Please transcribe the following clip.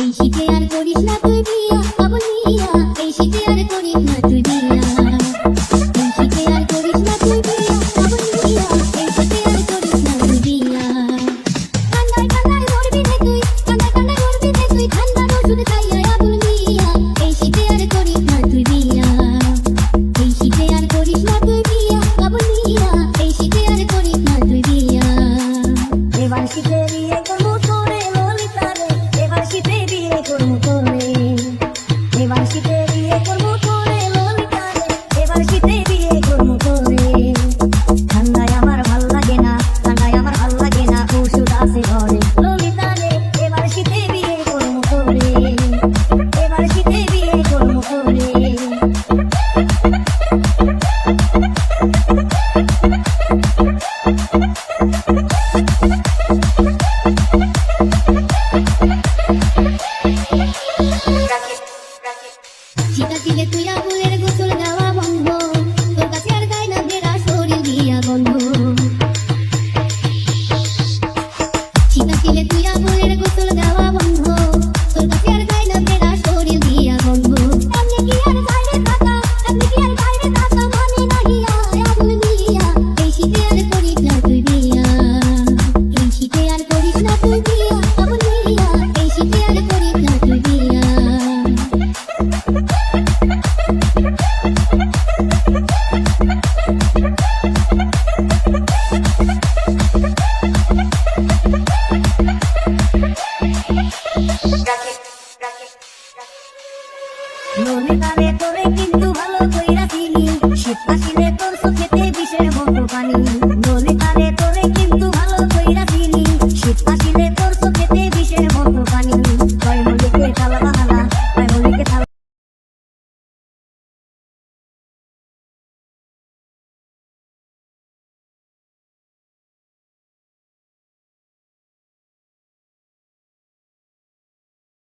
এই শীতে আর করিস না তুই বিয়া আবুল মিয়া, এই শীতে আর করিস না তুই বিয়া, এই শীতে আর করিস না তুই বিয়া আবুল মিয়া, এই শীতে আর করিস না তুই বিয়া। ঠান্ডায় ঠান্ডায় মরবি রে তুই, ঠান্ডায় ঠান্ডায় মরবি রে তুই, ঠান্ডার ওষুধ খাইয়া আবুল মিয়া, এই শীতে আর করিস না তুই বিয়া, এই শীতে আর করিস না তুই বিয়া আবুল মিয়া, এই শীতে আর করিস না তুই বিয়া। এবার শীতে বিয়ে করবো তোরে ললিতা রে, এবার শীতে বিয়ে করবো তোরে, এবার শীতে বিয়ে করবো তোরে ললিতা রে, এবার শীতে বিয়ে করবো তোরে। ঠান্ডায় আমার ভাল লাগে না, ঠান্ডায় আমার ভাল লাগে না, ওষুধ আছে ঘরে ললিতা রে, এবার শীতে বিয়ে করবো তোরে, এবার শীতে বিয়ে করবো তোরে। শীতের দিলে তুই আবুলের গোসল দেওয়া বন্ধ, তোর কাছে আর গায়ে না বেড়া শরীর দিয়া বন্ধ। শীতের দিলে তুই আবুলের গোসল দেওয়া বন্ধ, তোর কাছে আর গায়ে না বেড়া শরীর দিয়া বন্ধ। এমনি কি আর বাইরে থাকা, এমনি কি আর বাইরে থাকা মানে নাহি আয় আবুল মিয়া, এই শীতে আর করিস না তুই বিয়া, এই শীতে আর করিস না তুই বিয়া আবুল মিয়া, এই শীতে আর করিস না তুই বিয়া। ললিতা রে তোরে কি